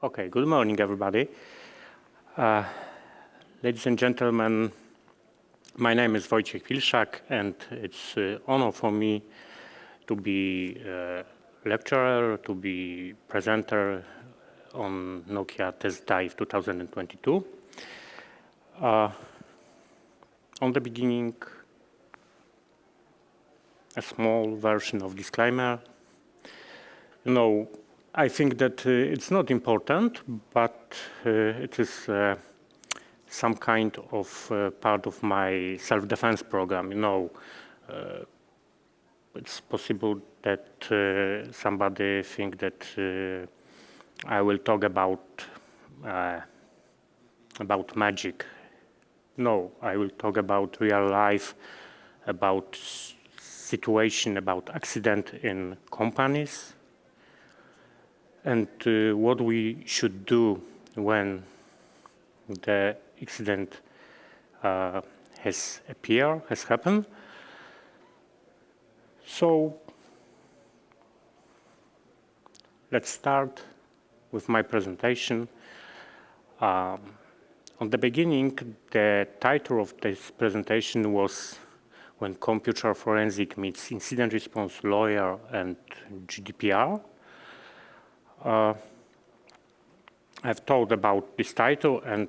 Okay, good morning, everybody. Ladies and gentlemen, my name is Wojciech Pilszak, and it's an honor for me to be a lecturer, to be presenter on Nokia Test Dive 2022. On the beginning, a small version of disclaimer. I think that it's not important, but it is some kind of part of my self-defense program. It's possible that somebody think that I will talk about magic. No, I will talk about real life, about situation, about accident in companies, and what we should do when the accident has happened. So let's start with my presentation. On the beginning, the title of this presentation was When Computer Forensic Meets Incident Response Lawyer and GDPR. I've thought about this title, and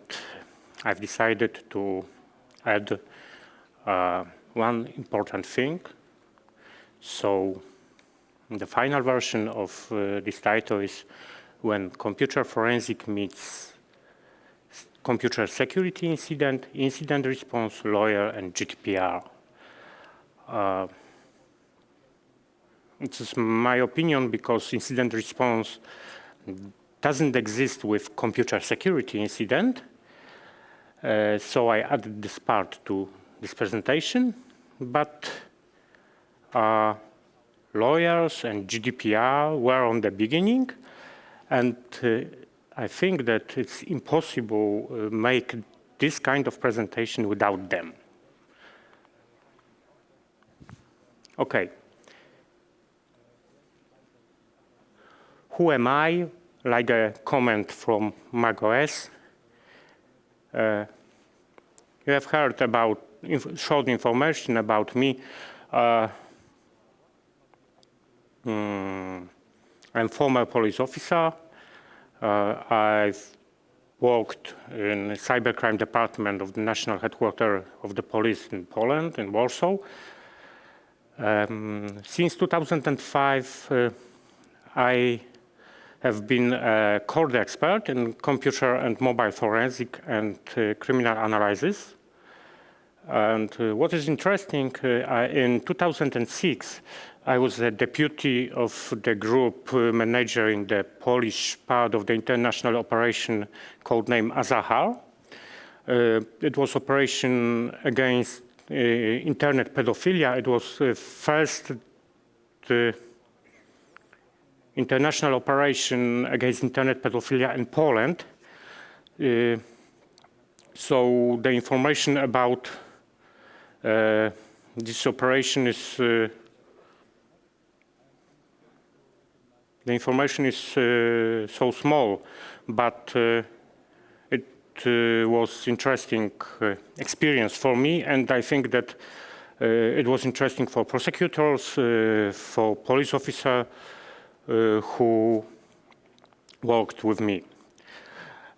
I've decided to add one important thing. So the final version of this title is When Computer Forensic Meets Computer Security Incident, Incident Response Lawyer, and GDPR. It is my opinion because incident response doesn't exist with computer security incident. So I added this part to this presentation, but lawyers and GDPR were on the beginning, and I think that it's impossible to make this kind of presentation without them. Okay. Who am I? Like a comment from macOS. You have heard about short information about me. I'm former police officer. I've worked in the cybercrime department of the national headquarters of the police in Poland, in Warsaw. Since 2005, I have been a core expert in computer and mobile forensic and criminal analysis. And what is interesting, in 2006, I was the deputy of the group manager in the Polish part of the international operation codenamed Azahar. It was operation against internet pedophilia. It was first international operation against internet pedophilia in Poland. So the information about this operation is so small, but it was interesting experience for me, and I think that it was interesting for prosecutors, for police officers who worked with me.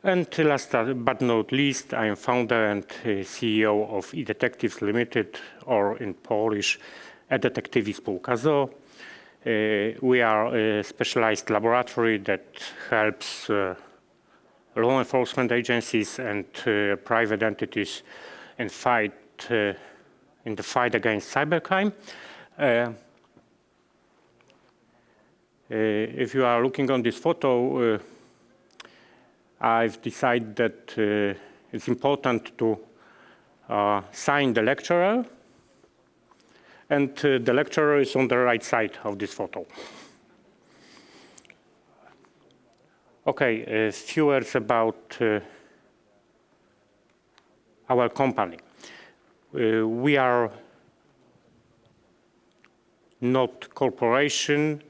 And last but not least, I am founder and CEO of eDetectives Limited, or in Polish, eDetektywi Spółka z o.o. We are a specialized laboratory that helps law enforcement agencies and private entities in the fight against cybercrime. If you are looking on this photo, I've decided that it's important to sign the lecturer, and the lecturer is on the right side of this photo. Okay, a few words about our company. We are not corporation.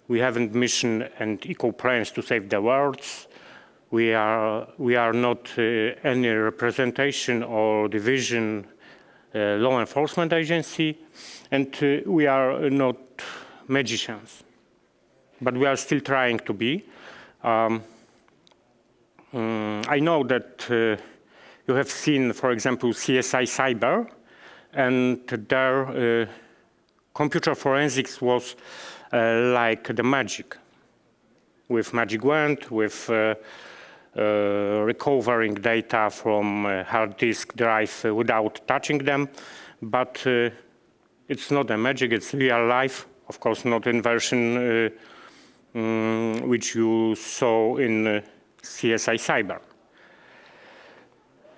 We haven't mission and eco plans to save the world. We are not any representation or division law enforcement agency, and we are not magicians, but we are still trying to be. I know that you have seen, for example, CSI Cyber, and their computer forensics was like the magic, with magic wand, with recovering data from hard disk drive without touching them. But it's not a magic, it's real life. Of course, not in version which you saw in CSI Cyber.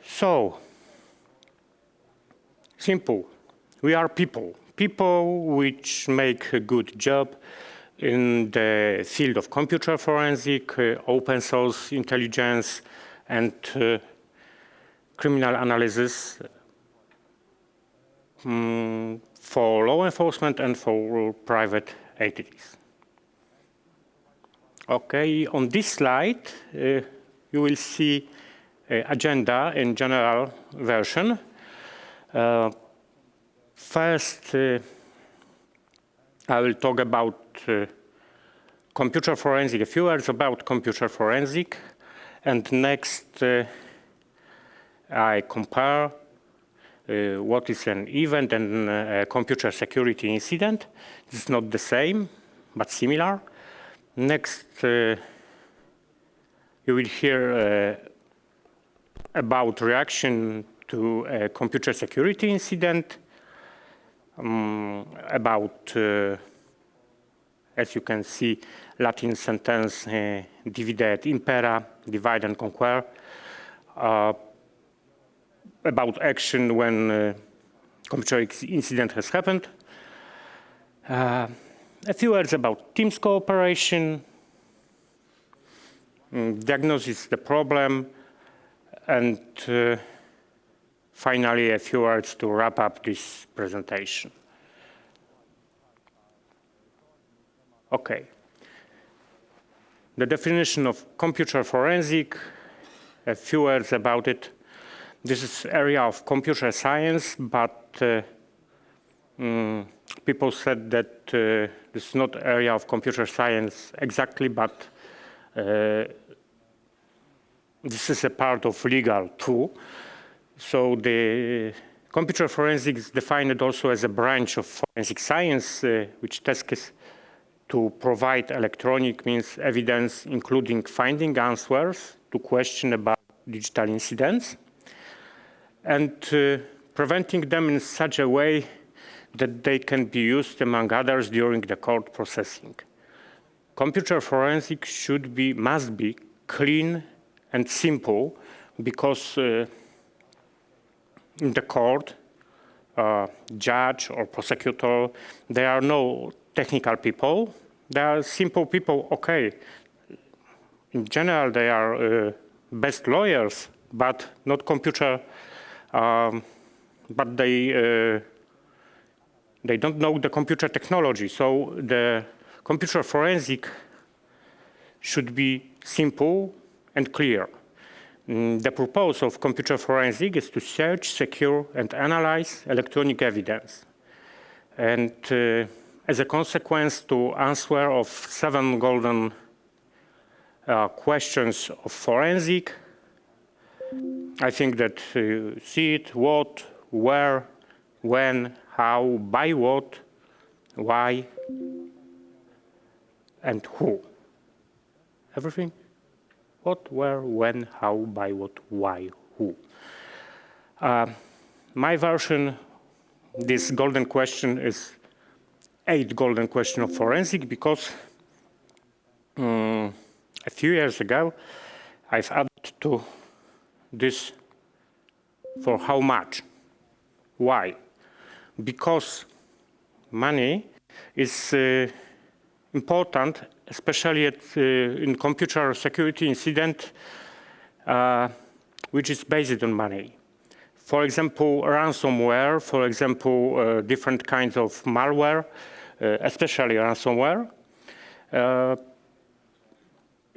So, simple. We are people. People which make a good job in the field of computer forensic, open source intelligence, and criminal analysis for law enforcement and for private entities. Okay, on this slide, you will see agenda in general version. First, I will talk about computer forensic, a few words about computer forensic, and next I compare what is an event and a computer security incident. It's not the same, but similar. Next, you will hear about reaction to a computer security incident, about as you can see, Latin sentence, divide et impera, divide and conquer, about action when computer incident has happened. A few words about Teams cooperation, diagnosis the problem, and finally a few words to wrap up this presentation. Okay. The definition of computer forensic, a few words about it. This is area of computer science, but people said that this is not area of computer science exactly, but this is a part of legal too. So the computer forensics is defined also as a branch of forensic science, which task is to provide electronic means evidence, including finding answers to questions about digital incidents, and preventing them in such a way that they can be used, among others, during the court processing. Computer forensics must be clean and simple, because in the court, judge or prosecutor, there are no technical people. They are simple people, okay. In general, they are best lawyers, but not computer, but they don't know the computer technology. So the computer forensic should be simple and clear. The purpose of computer forensic is to search, secure, and analyze electronic evidence. And as a consequence, to answer of 7 golden questions of forensic. I think that you see it: what, where, when, how, by what, why, and who. Everything? What, where, when, how, by what, why, who. My version, this golden question is 8 golden question of forensic, because a few years ago I've added to this for how much. Why? Because money is important, especially in computer security incident, which is based on money. For example, ransomware, for example, different kinds of malware, especially ransomware.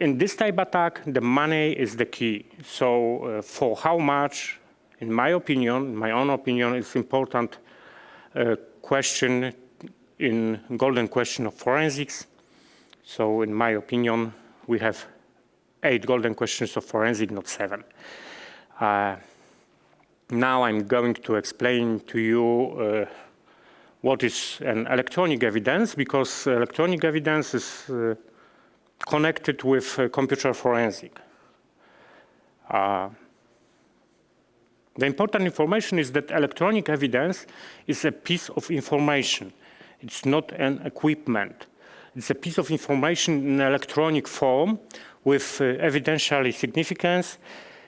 in this type attack, the money is the key. So for how much, in my opinion, my own opinion, it's important question in golden question of forensics. So in my opinion, we have 8 golden questions of forensics, not 7. Now I'm going to explain to you what is an electronic evidence, because electronic evidence is connected with computer forensic. The important information is that electronic evidence is a piece of information. It's not an equipment. It's a piece of information in electronic form with evidentiary significance,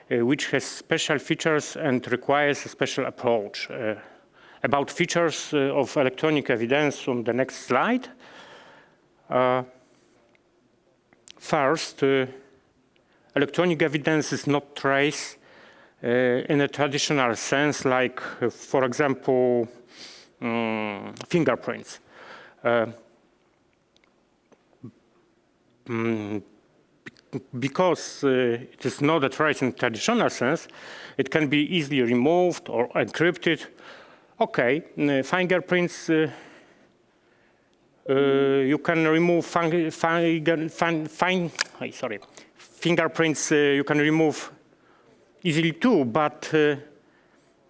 which has special features and requires a special approach. About features of electronic evidence on the next slide. First, electronic evidence is not traced in a traditional sense, like, for example, fingerprints. Because it is not a trace in traditional sense, it can be easily removed or encrypted. Okay, fingerprints, you can remove fingerprints you can remove easily too, but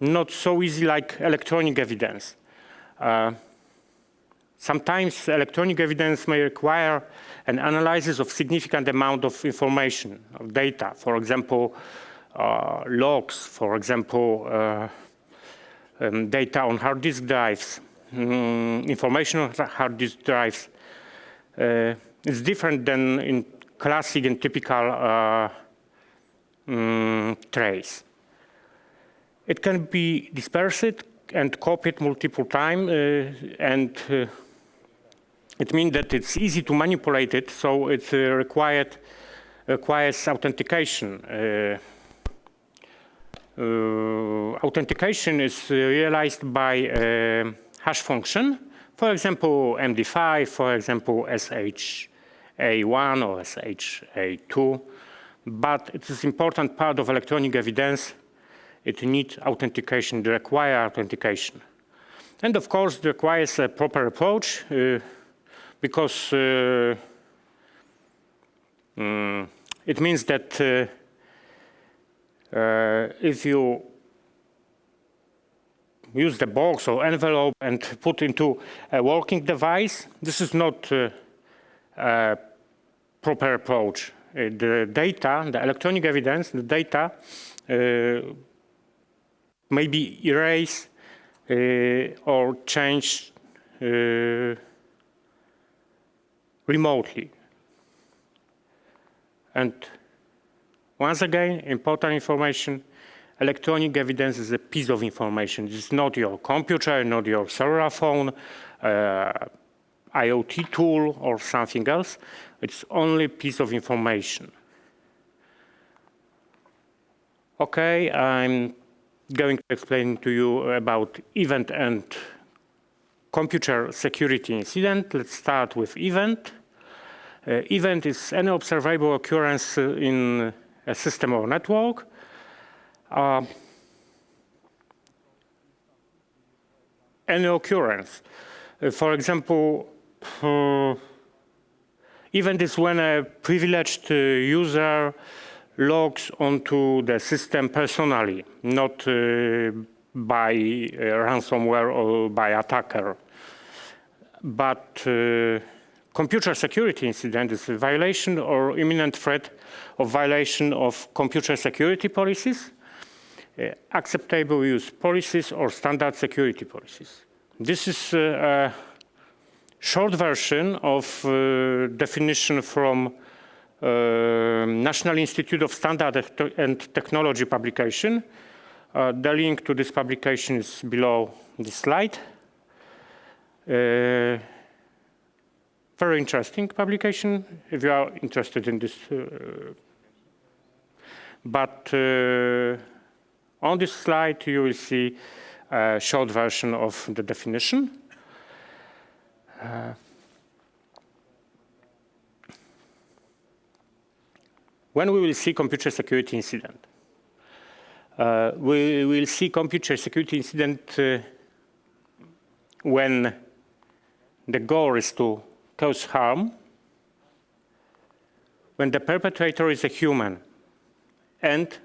not so easy like electronic evidence. Sometimes electronic evidence may require an analysis of significant amount of information, of data. For example, logs, for example, data on hard disk drives, information on hard disk drives. It's different than in classic and typical trace. It can be dispersed and copied multiple times, and it means that it's easy to manipulate it, so it requires authentication. Authentication is realized by a hash function, for example, MD5, for example, SHA1 or SHA2. But it is an important part of electronic evidence. It needs authentication, it requires authentication. And of course, it requires a proper approach because it means that if you use the box or envelope and put into a working device, this is not a proper approach. The data, the electronic evidence, the data may be erased or changed remotely. And once again, important information, electronic evidence is a piece of information. It's not your computer, not your cellular phone, IoT tool or something else. It's only a piece of information. Okay, I'm going to explain to you about event and computer security incident. Let's start with event. Event is any observable occurrence in a system or network. Any occurrence. For example, event is when a privileged user logs onto the system personally, not by ransomware or by attacker. But computer security incident is a violation or imminent threat of violation of computer security policies, acceptable use policies, or standard security policies. This is a short version of definition from National Institute of Standard and Technology publication. The link to this publication is below this slide. Very interesting publication if you are interested in this. But on this slide you will see a short version of the definition. when we will see computer security incident? We will see computer security incident when the goal is to cause harm, when the perpetrator is a human, and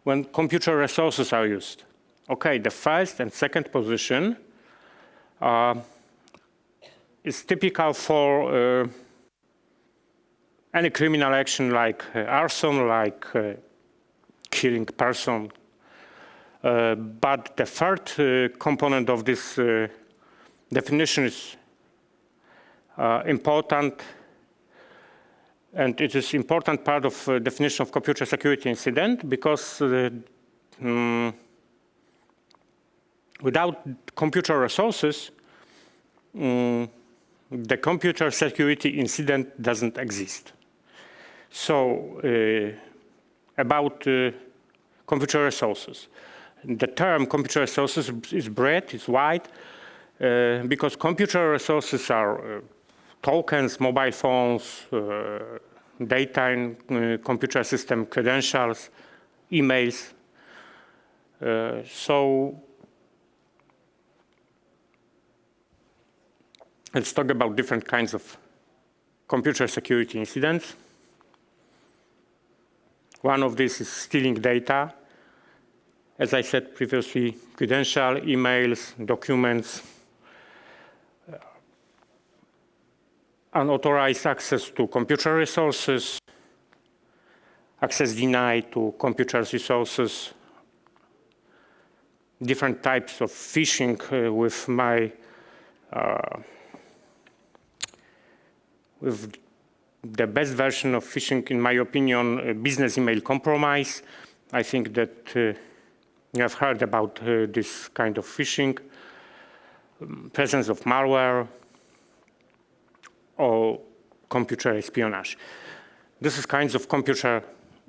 when computer resources are used. Okay, the first and second position is typical for any criminal action like arson, like killing person. But the third component of this definition is important, and it is important part of definition of computer security incident because without computer resources, the computer security incident doesn't exist. So about computer resources. The term computer resources is broad, it's wide, because computer resources are tokens, mobile phones, data in computer system, credentials, emails. So let's talk about different kinds of computer security incidents. One of these is stealing data. As I said previously, credential, emails, documents, unauthorized access to computer resources, access denied to computer resources, different types of phishing with the best version of phishing, in my opinion, business email compromise. I think that you have heard about this kind of phishing, presence of malware, or computer espionage. This is kinds of computer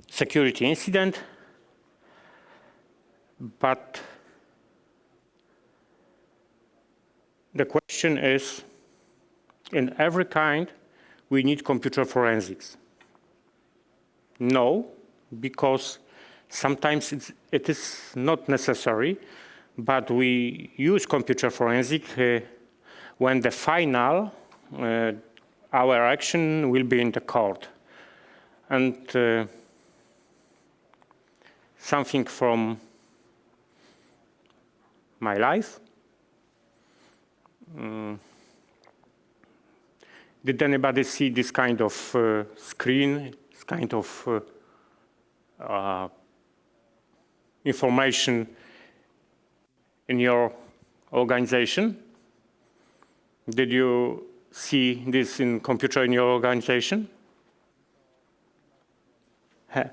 security incident, but the question is, in every kind, we need computer forensics. No, because sometimes it is not necessary, but we use computer forensic when the final, our action will be in the court. And something from my life. Did anybody see this kind of screen, this kind of information in your organization? Did you see this in computer in your organization?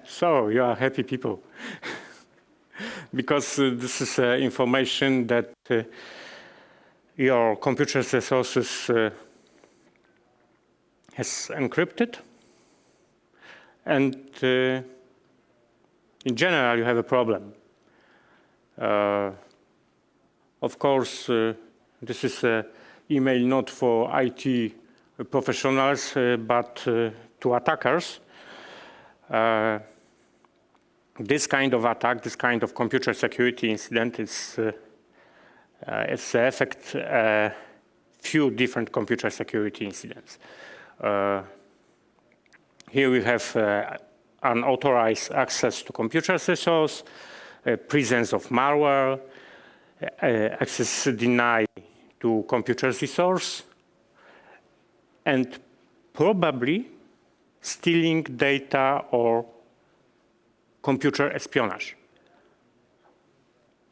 So you are happy people. Because this is information that your computer resources has encrypted, and in general you have a problem. Of course, this is an email not for IT professionals, but to attackers. This kind of attack, this kind of computer security incident is it's affect few different computer security incidents. Here we have unauthorized access to computer resource, presence of malware, access denied to computer resource, and probably stealing data or computer espionage.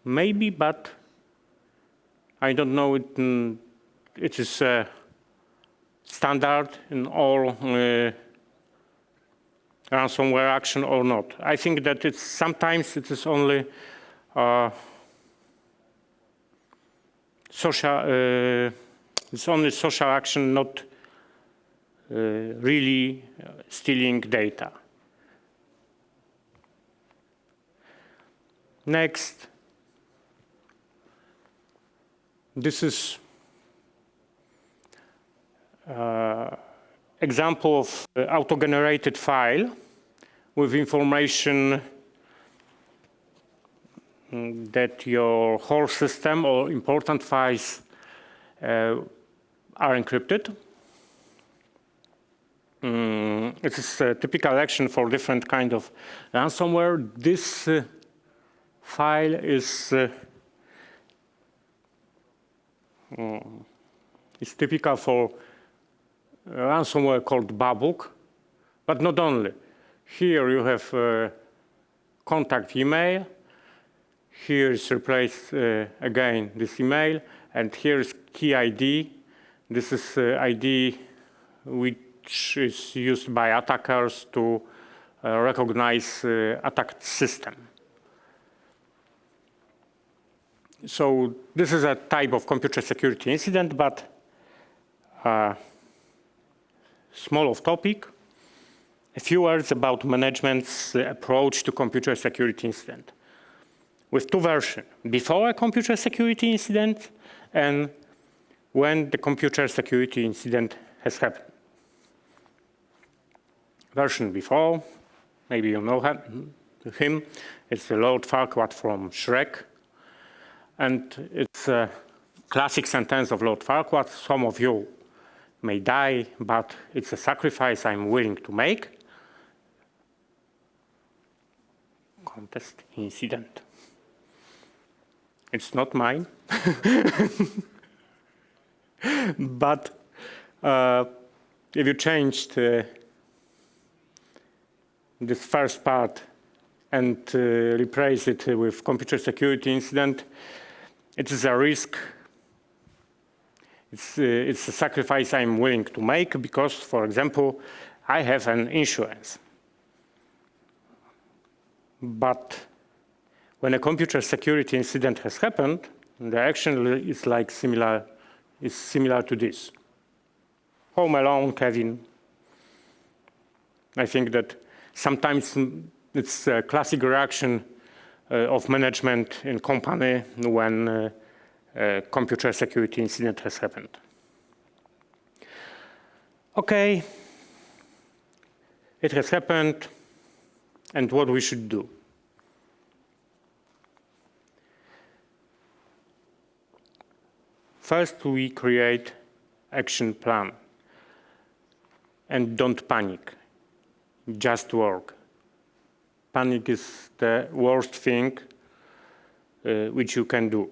Maybe, but I don't know it is standard in all ransomware action or not. I think that it's sometimes it is only social. It's only social action, not really stealing data. Next, this is example of auto-generated file with information that your whole system or important files are encrypted. It is a typical action for different kind of ransomware. This file is typical for ransomware called Babuk, but not only. Here you have contact email. Here is replaced again this email, and here is key ID. This is ID which is used by attackers to recognize attacked system. So this is a type of computer security incident, but small off topic. A few words about management's approach to computer security incident. With two versions, before a computer security incident and when the computer security incident has happened. Version before, maybe you know him, it's Lord Farquaad from Shrek. And it's a classic sentence of Lord Farquaad: some of you may die, but it's a sacrifice I'm willing to make. Contest incident. It's not mine. But if you changed this first part and replace it with computer security incident, it is a risk. It's a sacrifice I'm willing to make because, for example, I have an insurance. But when a computer security incident has happened, the action is similar to this. Home Alone, Kevin. I think that sometimes it's a classic reaction of management in company when a computer security incident has happened. Okay, it has happened, and what we should do. First, we create action plan. And don't panic, just work. Panic is the worst thing which you can do.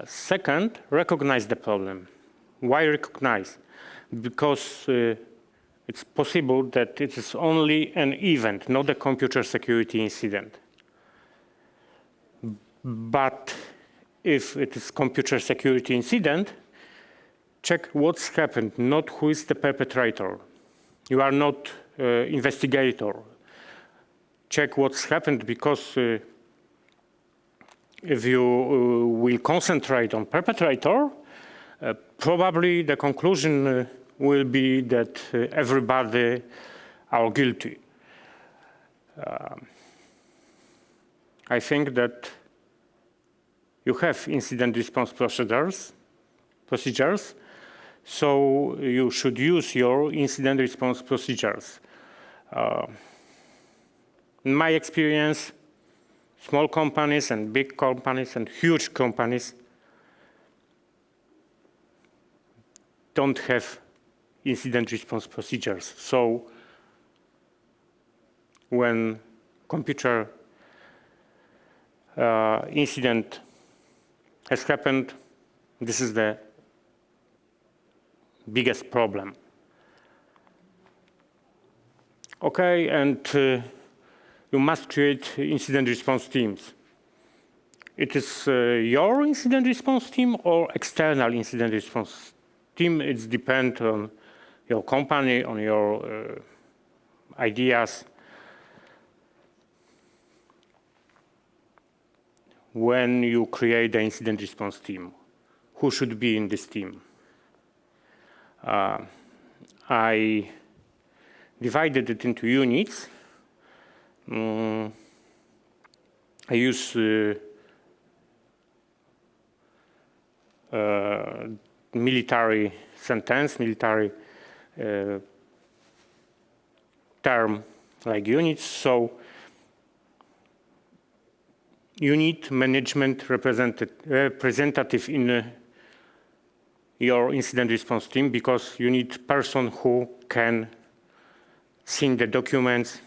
Second, recognize the problem. Why recognize? Because it's possible that it is only an event, not a computer security incident. But if it is computer security incident, check what's happened, not who is the perpetrator. You are not investigator. Check what's happened, because if you will concentrate on perpetrator, probably the conclusion will be that everybody are guilty. I think that you have incident response procedures, so you should use your incident response procedures. In my experience, small companies and big companies and huge companies don't have incident response procedures. So when computer incident has happened, this is the biggest problem. Okay, and you must create incident response teams. It is your incident response team or external incident response team. It depends on your company, on your ideas. When you create the incident response team, who should be in this team? I divided it into units. I use military sentence, military term like units. So you need management representative in your incident response team, because you need person who can see the documents,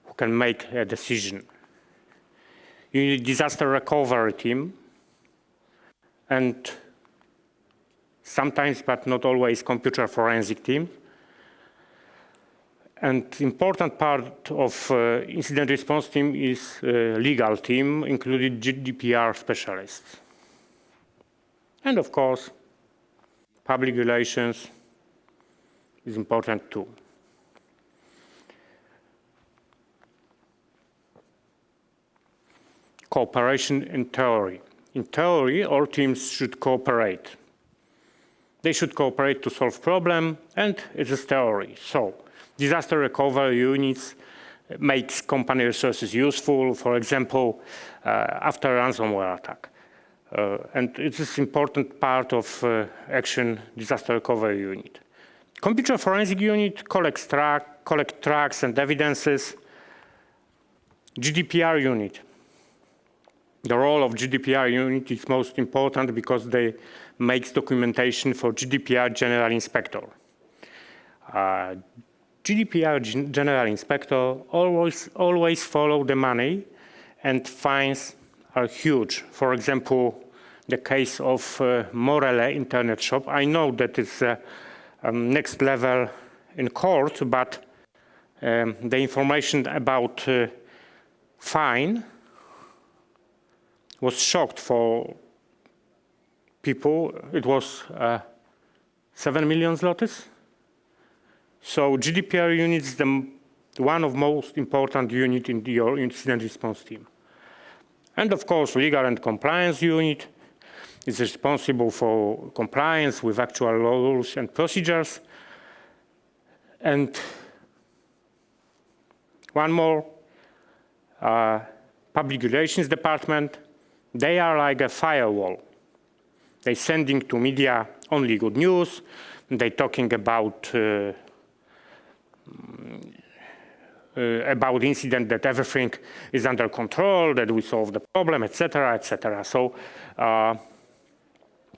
who can make a decision. You need disaster recovery team, and sometimes, but not always, computer forensic team. And important part of incident response team is legal team, including GDPR specialists. And of course, public relations is important too. Cooperation in theory. In theory, all teams should cooperate. They should cooperate to solve problem, and it is theory. So, disaster recovery units makes company resources useful, for example, after ransomware attack. And it is important part of action disaster recovery unit. Computer forensic unit collect tracks and evidences. GDPR unit. The role of GDPR unit is most important because they make documentation for GDPR General Inspector. GDPR General Inspector always follow the money, and fines are huge. For example, the case of Morele internet shop. I know that it's next level in court, but the information about fine was shocked for people. It was 7 million zlotys. So GDPR unit is one of most important unit in your incident response team. And of course, legal and compliance unit is responsible for compliance with actual rules and procedures. And one more, public relations department. They are like a firewall. They sending to media only good news. They talking about incident, that everything is under control, that we solve the problem, etc., etc. So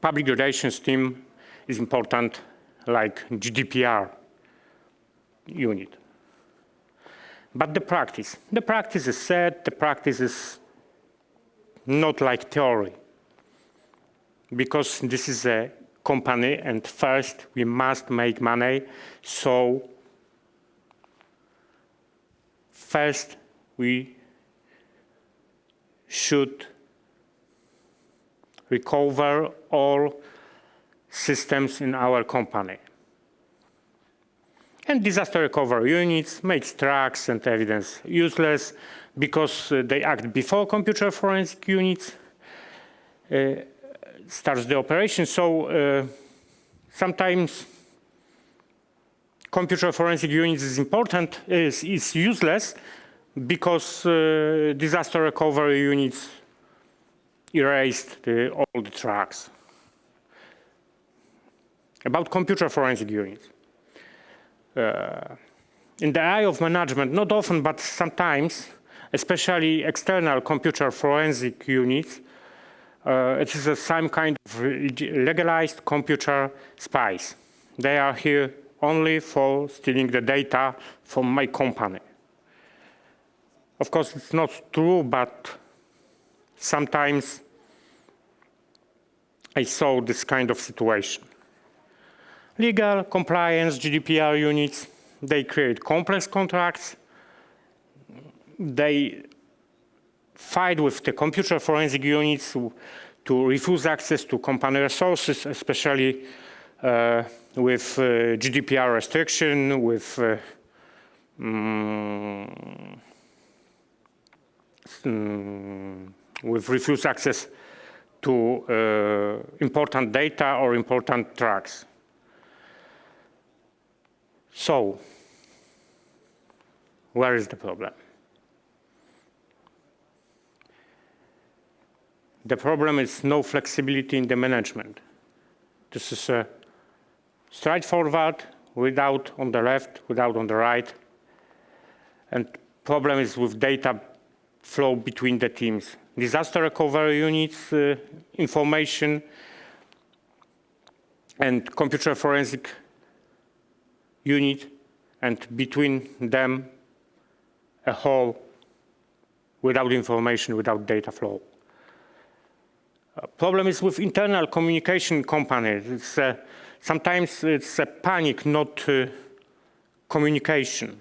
public relations team is important, like GDPR unit. But the practice is set. The practice is not like theory, because this is a company, and first we must make money. So first we should recover all systems in our company. And disaster recovery units makes tracks and evidence useless because they act before computer forensic units starts the operation. So sometimes computer forensic units is important, is useless, because disaster recovery units erased all the tracks. About computer forensic units. In the eye of management, not often, but sometimes, especially external computer forensic units, it is some kind of legalized computer spies. They are here only for stealing the data from my company. Of course, it's not true, but sometimes I saw this kind of situation. Legal, compliance, GDPR units, they create complex contracts. They fight with the computer forensic units to refuse access to company resources, especially with GDPR restriction, with refuse access to important data or important tracks. So, where is the problem? The problem is no flexibility in the management. This is a straightforward, without on the left, without on the right. And problem is with data flow between the teams. Disaster recovery units, information, and computer forensic unit, and between them a whole without information, without data flow. Problem is with internal communication companies. Sometimes it's a panic, not communication.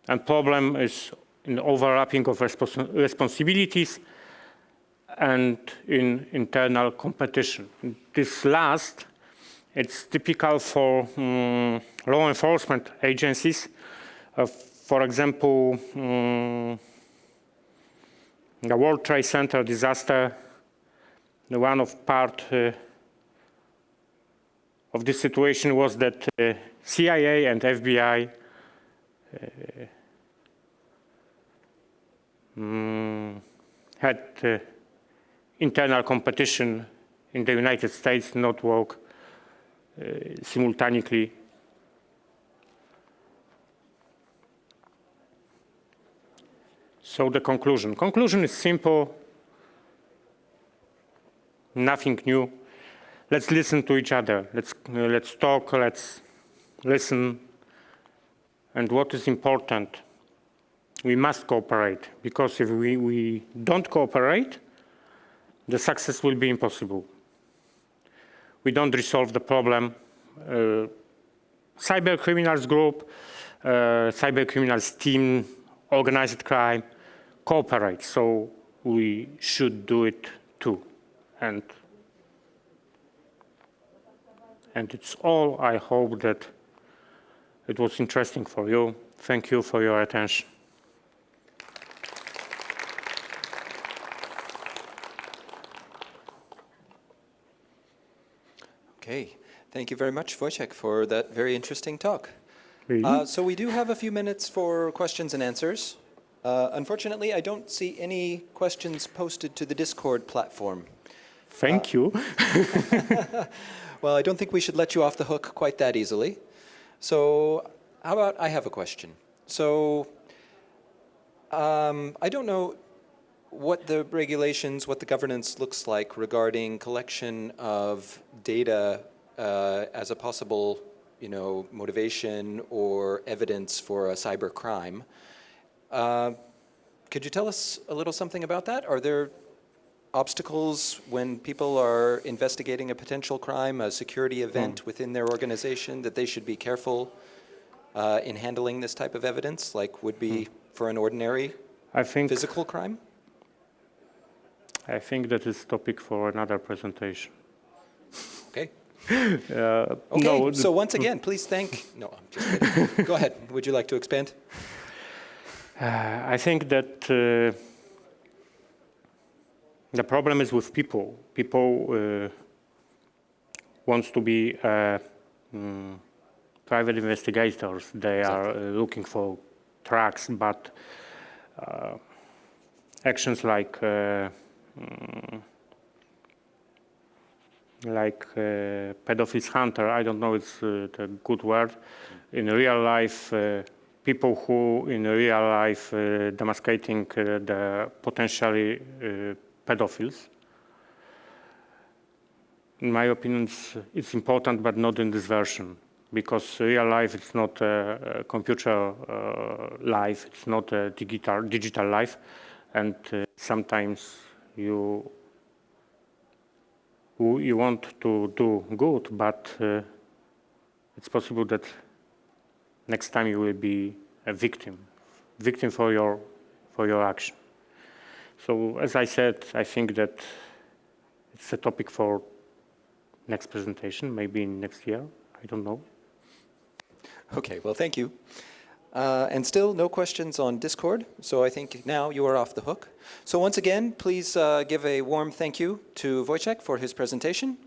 And problem is in overlapping of responsibilities and in internal competition. This last, it's typical for law enforcement agencies. For example, the World Trade Center disaster, the one of part of this situation was that CIA and FBI had internal competition in the United States, not work simultaneously. So the conclusion. Conclusion is simple, nothing new. Let's listen to each other. Let's talk, let's listen. And what is important, we must cooperate, because if we don't cooperate, the success will be impossible. We don't resolve the problem. Cyber criminals group, cyber criminals team, organized crime, cooperate. So we should do it too. And it's all. I hope that it was interesting for you. Thank you for your attention. Okay, thank you very much, Wojciech, for that very interesting talk. Really? So we do have a few minutes for questions and answers. Unfortunately, I don't see any questions posted to the Discord platform. Thank you. Well, I don't think we should let you off the hook quite that easily. So how about I have a question. So I don't know what the regulations, what the governance looks like regarding collection of data as a possible, motivation or evidence for a cyber crime. Could you tell us a little something about that? Are there obstacles when people are investigating a potential crime, a security event within their organization, that they should be careful in handling this type of evidence, like would be for an ordinary physical crime? I think that is topic for another presentation. Okay. Okay, no, so once again, please thank... No, I'm just kidding. Go ahead. Would you like to expand? I think that the problem is with people. People want to be private investigators. They are looking for tracks, but actions like pedophiles hunter, I don't know it's the good word, in real life, people who in real life demascating the potentially pedophiles. In my opinion, it's important, but not in this version, because real life it's not a computer life, it's not a digital life, and sometimes you want to do good, but it's possible that next time you will be a victim for your action. So as I said, I think that it's a topic for next presentation, maybe next year, I don't know. Okay, well, thank you. And still no questions on Discord, so I think now you are off the hook. So once again, please give a warm thank you to Wojciech for his presentation.